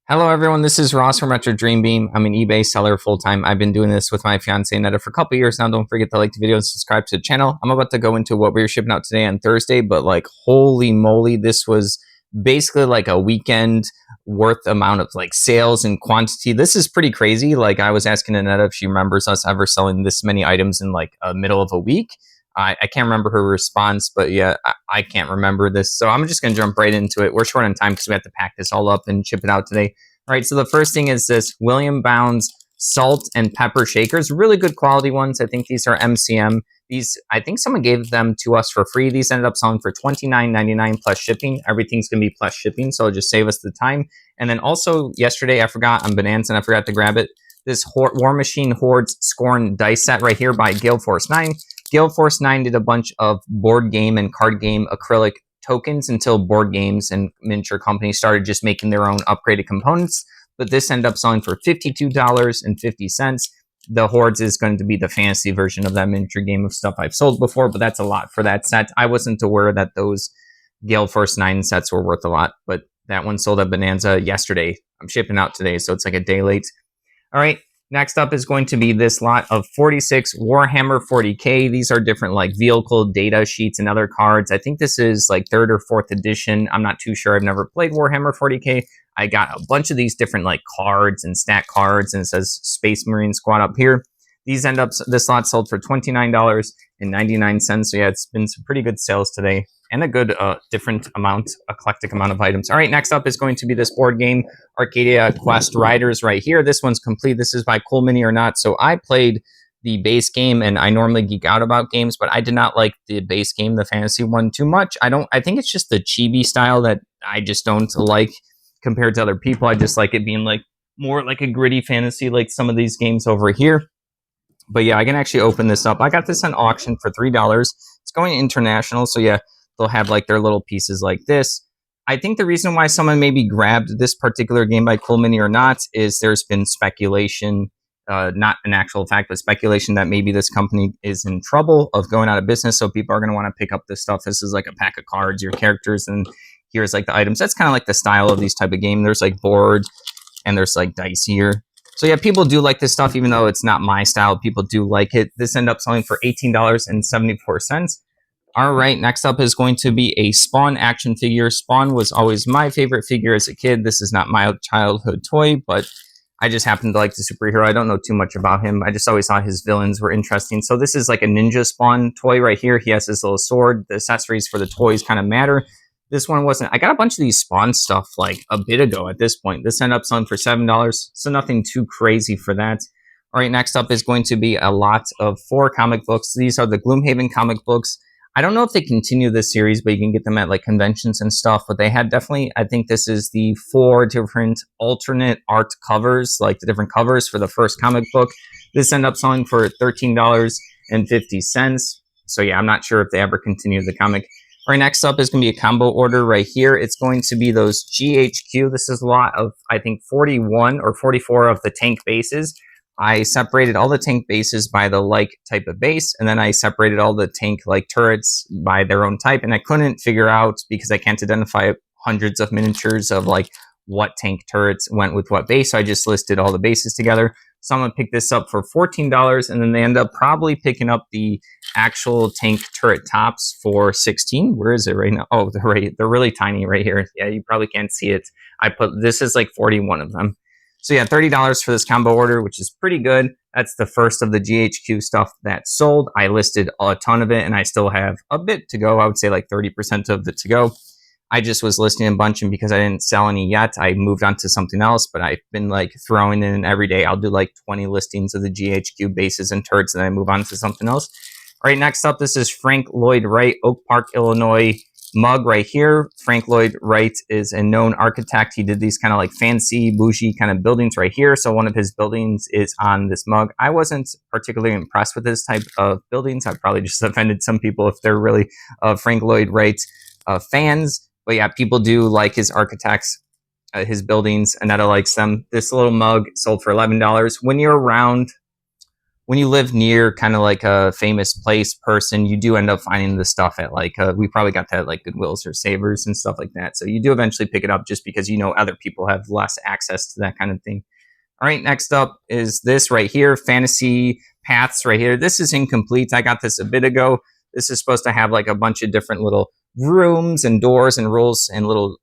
Hello, everyone. This is Ross from Retro Dream Beam. I'm an eBay seller full time. I've been doing this with my fiance Netta for a couple years now. Don't forget to like the video and subscribe to the channel. I'm about to go into what we were shipping out today on Thursday, but like, holy moly, this was basically like a weekend worth amount of like sales and quantity. This is pretty crazy. Like, I was asking Netta if she remembers us ever selling this many items in like a middle of a week. I can't remember her response, but yeah, I can't remember this. So I'm just going to jump right into it. We're short on time because we have to pack this all up and ship it out today. All right, so the first thing is this William Bounds salt and pepper shakers. Really good quality ones. I think these are MCM. These, I think someone gave them to us for free. These ended up selling for $29.99 plus shipping. Everything's going to be plus shipping, so it'll just save us the time. And then also yesterday, I forgot on Bonanza and I forgot to grab it. This War Machine Hordes Scorn dice set right here by Gale Force 9. Gale Force 9 did a bunch of board game and card game acrylic tokens until board games and miniature companies started just making their own upgraded components. But this ended up selling for $52.50. The Hordes is going to be the fantasy version of that miniature game of stuff I've sold before, but that's a lot for that set. I wasn't aware that those Gale Force 9 sets were worth a lot, but that one sold at Bonanza yesterday. I'm shipping out today, so it's like a day late. All right. Next up is going to be this lot of 46 Warhammer 40K. These are different like vehicle data sheets and other cards. I think this is like 3rd or 4th edition. I'm not too sure. I've never played Warhammer 40K. I got a bunch of these different like cards and stat cards, and it says Space Marine Squad up here. These end up, this lot sold for $29.99. So yeah, it's been some pretty good sales today and a good different amount, eclectic amount of items. All right, next up is going to be this board game, Arcadia Quest Riders right here. This one's complete. This is by Cool Mini or Not. So I played the base game, and I normally geek out about games, but I did not like the base game, the fantasy one, too much. I think it's just the chibi style that I just don't like compared to other people. I just like it being like more like a gritty fantasy, like some of these games over here. But yeah, I can actually open this up. I got this on auction for $3. It's going international, so yeah, they'll have like their little pieces like this. I think the reason why someone maybe grabbed this particular game by Cool Mini or Not is there's been speculation, not an actual fact, but speculation that maybe this company is in trouble of going out of business. So people are going to want to pick up this stuff. This is like a pack of cards, your characters, and here's like the items. That's kind of like the style of these type of game. There's like board and there's like dice here. So yeah, people do like this stuff, even though it's not my style. People do like it. This ended up selling for $18.74. All right, next up is going to be a Spawn action figure. Spawn was always my favorite figure as a kid. This is not my childhood toy, but I just happen to like the superhero. I don't know too much about him. I just always thought his villains were interesting. So this is like a Ninja Spawn toy right here. He has his little sword. The accessories for the toys kind of matter. This one wasn't. I got a bunch of these Spawn stuff like a bit ago at this point. This ended up selling for $7, so nothing too crazy for that. All right, next up is going to be a lot of 4 comic books. These are the Gloomhaven comic books. I don't know if they continue this series, but you can get them at like conventions and stuff. But they had definitely, I think this is the 4 different alternate art covers, like the different covers for the first comic book. This ended up selling for $13.50. So yeah, I'm not sure if they ever continue the comic. All right, next up is going to be a combo order right here. It's going to be those GHQ. This is a lot of, I think, 41 or 44 of the tank bases. I separated all the tank bases by the like type of base, and then I separated all the tank like turrets by their own type, and I couldn't figure out, because I can't identify hundreds of miniatures of like what tank turrets went with what base, so I just listed all the bases together. Someone picked this up for $14, and then they end up probably picking up the actual tank turret tops for $16. Where is it right now? Oh, they're really tiny right here. Yeah, you probably can't see it. This is like 41 of them. So yeah, $30 for this combo order, which is pretty good. That's the first of the GHQ stuff that sold. I listed a ton of it, and I still have a bit to go. I would say like 30% of it to go. I just was listing a bunch, and because I didn't sell any yet, I moved on to something else, but I've been like throwing in every day. I'll do like 20 listings of the GHQ bases and turrets, and then I move on to something else. All right, next up, this is Frank Lloyd Wright, Oak Park, Illinois mug right here. Frank Lloyd Wright is a known architect. He did these kind of like fancy, bougie kind of buildings right here. So one of his buildings is on this mug. I wasn't particularly impressed with this type of buildings. I probably just offended some people if they're really Frank Lloyd Wright fans. But yeah, people do like his architects, his buildings. Annetta likes them. This little mug sold for $11. When you're around when you live near kind of like a famous place person, you do end up finding the stuff at like we probably got that at like Goodwills or Savers and stuff like that. So you do eventually pick it up just because you know other people have less access to that kind of thing. All right, next up is this right here, Fantasy Paths right here. This is incomplete. I got this a bit ago. This is supposed to have like a bunch of different little rooms and doors and rules and little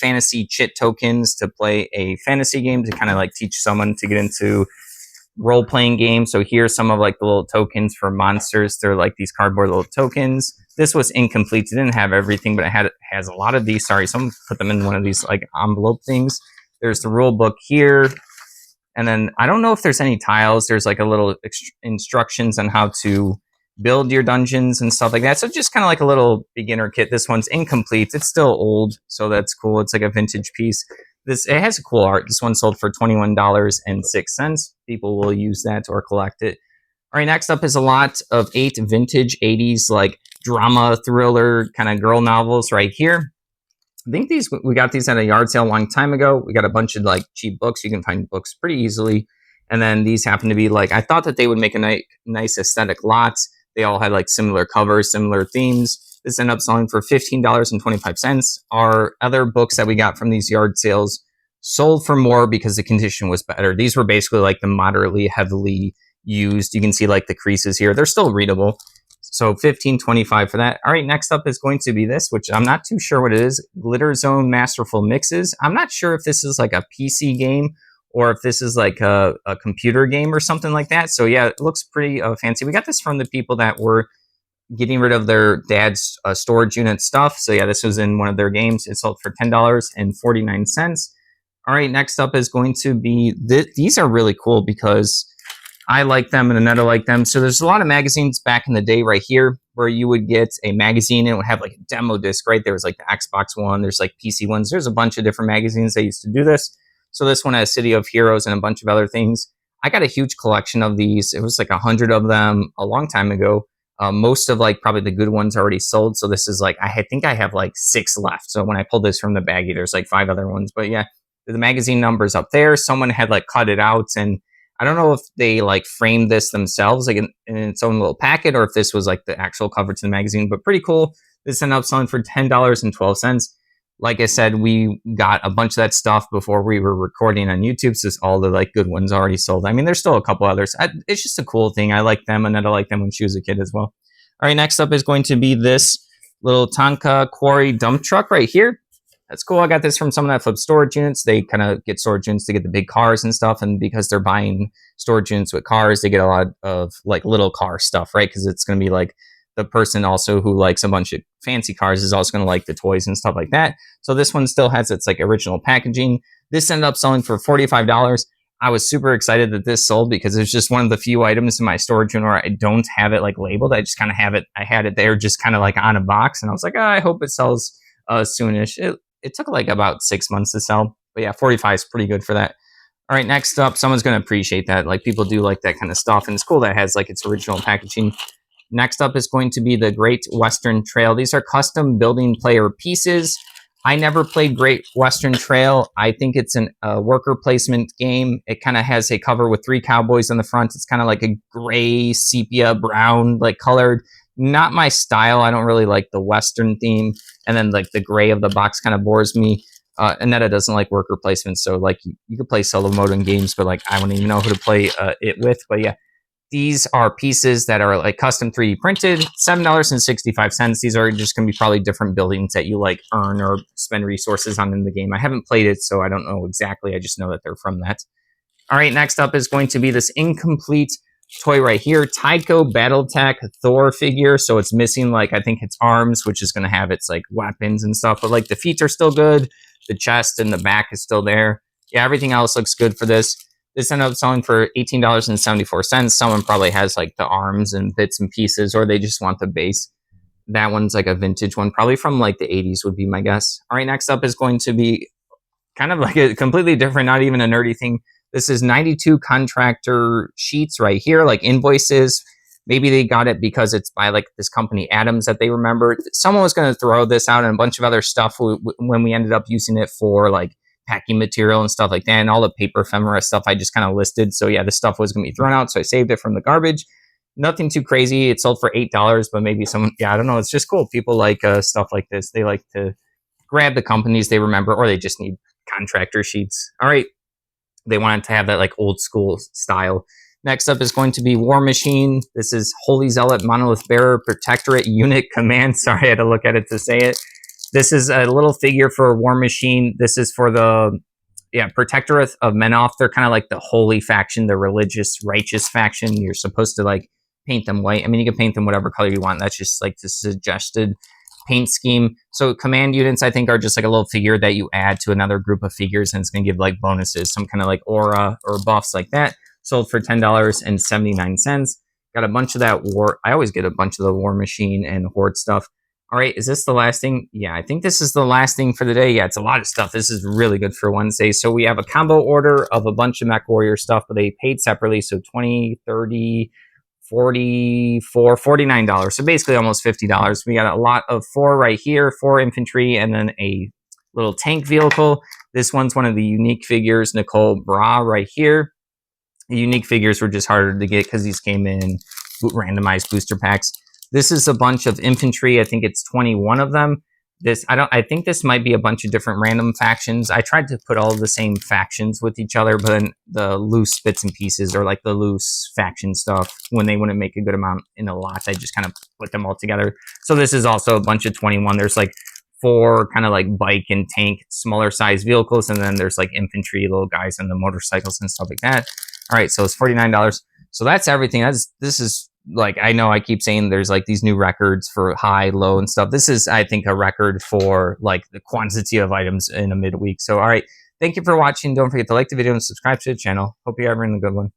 fantasy chit tokens to play a fantasy game to kind of like teach someone to get into role-playing games. So here's some of like the little tokens for monsters. They're like these cardboard little tokens. This was incomplete. It didn't have everything, but has a lot of these. Sorry, someone put them in one of these like envelope things. There's the rule book here. And then I don't know if there's any tiles. There's like a little instructions on how to build your dungeons and stuff like that. So just kind of like a little beginner kit. This one's incomplete. It's still old, so that's cool. It's like a vintage piece. It has a cool art. This one sold for $21.06. People will use that or collect it. All right, next up is a lot of 8 vintage 80s like drama thriller kind of girl novels right here. I think we got these at a yard sale a long time ago. We got a bunch of like cheap books. You can find books pretty easily. And then these happen to be like, I thought that they would make a nice aesthetic lot. They all had like similar covers, similar themes. This ended up selling for $15.25. Our other books that we got from these yard sales sold for more because the condition was better. These were basically like the moderately heavily used. You can see like the creases here. They're still readable. So $15.25 for that. All right, next up is going to be this, which I'm not too sure what it is. Glitter Zone Masterful Mixes. I'm not sure if this is like a PC game or if this is like a computer game or something like that. So yeah, it looks pretty fancy. We got this from the people that were getting rid of their dad's storage unit stuff. So yeah, this was in one of their games. It sold for $10.49. All right, next up is going to be, these are really cool because I like them and Aneta like them. So there's a lot of magazines back in the day right here where you would get a magazine and it would have like a demo disc, right? There was like the Xbox one, there's like PC ones. There's a bunch of different magazines that used to do this. So this one has City of Heroes and a bunch of other things. I got a huge collection of these. It was like 100 of them a long time ago. Most of like probably the good ones already sold. So this is like, I think I have like 6 left. So when I pulled this from the baggie, there's like 5 other ones. But yeah, the magazine number's up there. Someone had like cut it out, and I don't know if they like framed this themselves like in its own little packet or if this was like the actual cover to the magazine, but pretty cool. This ended up selling for $10.12. Like I said, we got a bunch of that stuff before we were recording on YouTube, so all the like good ones already sold. I mean, there's still a couple others. It's just a cool thing. I like them, and I like them when she was a kid as well. All right, next up is going to be this little Tonka Quarry dump truck right here. That's cool. I got this from someone that flips storage units. They kind of get storage units to get the big cars and stuff. And because they're buying storage units with cars, they get a lot of like little car stuff, right? Because it's going to be like the person also who likes a bunch of fancy cars is also going to like the toys and stuff like that. So this one still has its like original packaging. This ended up selling for $45. I was super excited that this sold because it's just one of the few items in my storage unit where I don't have it like labeled. I just kind of have it. I had it there just kind of like on a box. And I was like, I hope it sells soonish. It took like about 6 months to sell. But yeah, 45 is pretty good for that. All right, next up, someone's going to appreciate that. Like people do like that kind of stuff. And it's cool that it has like its original packaging. Next up is going to be the Great Western Trail. These are custom building player pieces. I never played Great Western Trail. I think it's a worker placement game. It kind of has a cover with 3 cowboys on the front. It's kind of like a gray, sepia, brown, like colored. Not my style. I don't really like the Western theme. And then like the gray of the box kind of bores me. Aneta doesn't like worker placement. So like you could play solo mode in games, but like I wouldn't even know who to play it with. But yeah, these are pieces that are like custom 3D printed, $7.65. These are just going to be probably different buildings that you like earn or spend resources on in the game. I haven't played it, so I don't know exactly. I just know that they're from that. All right, next up is going to be this incomplete toy right here, Tycho Battletech Thor figure. So it's missing like I think its arms, which is going to have its like weapons and stuff, but like the feet are still good. The chest and the back is still there. Yeah, everything else looks good for this. This ended up selling for $18.74. Someone probably has like the arms and bits and pieces, or they just want the base. That one's like a vintage one, probably from like the 80s would be my guess. All right, next up is going to be kind of like a completely different, not even a nerdy thing. This is 92 contractor sheets right here, like invoices. Maybe they got it because it's by like this company Adams that they remembered. Someone was going to throw this out and a bunch of other stuff when we ended up using it for like packing material and stuff like that, and all the paper ephemera stuff I just kind of listed. So yeah, this stuff was going to be thrown out, so I saved it from the garbage. Nothing too crazy. It sold for $8, but maybe someone, yeah, I don't know. It's just cool. People like stuff like this. They like to grab the companies they remember, or they just need contractor sheets. All right, they wanted to have that like old school style. Next up is going to be War Machine. This is Holy Zealot, Monolith Bearer, Protectorate, Unit Command. Sorry, I had to look at it to say it. This is a little figure for War Machine. This is for the Protectorate of Menoth. They're kind of like the holy faction, the religious, righteous faction. You're supposed to like paint them white. I mean, you can paint them whatever color you want. That's just like the suggested paint scheme. So command units, I think, are just like a little figure that you add to another group of figures, and it's going to give like bonuses, some kind of like aura or buffs like that. Sold for $10.79. Got a bunch of that war. I always get a bunch of the War Machine and Horde stuff. All right, is this the last thing? Yeah, I think this is the last thing for the day. Yeah, it's a lot of stuff. This is really good for Wednesday. So we have a combo order of a bunch of Mech Warrior stuff, but they paid separately. So $20, $30, $44, $49. So basically almost $50. We got a lot of 4 right here, 4 infantry, and then a little tank vehicle. This one's one of the unique figures, Nicole Bra right here. The unique figures were just harder to get because these came in randomized booster packs. This is a bunch of infantry. I think it's 21 of them. I think this might be a bunch of different random factions. I tried to put all the same factions with each other, but then the loose bits and pieces, or like the loose faction stuff, when they wouldn't make a good amount in a lot, I just kind of put them all together. So this is also a bunch of 21. There's like 4 kind of like bike and tank, smaller size vehicles, and then there's like infantry, little guys, and the motorcycles and stuff like that. All right, so it's $49. So that's everything. This is like, I know I keep saying there's like these new records for high, low, and stuff. This is, I think, a record for like the quantity of items in a midweek. So, all right, thank you for watching. Don't forget to like the video and subscribe to the channel. Hope you're having a good one.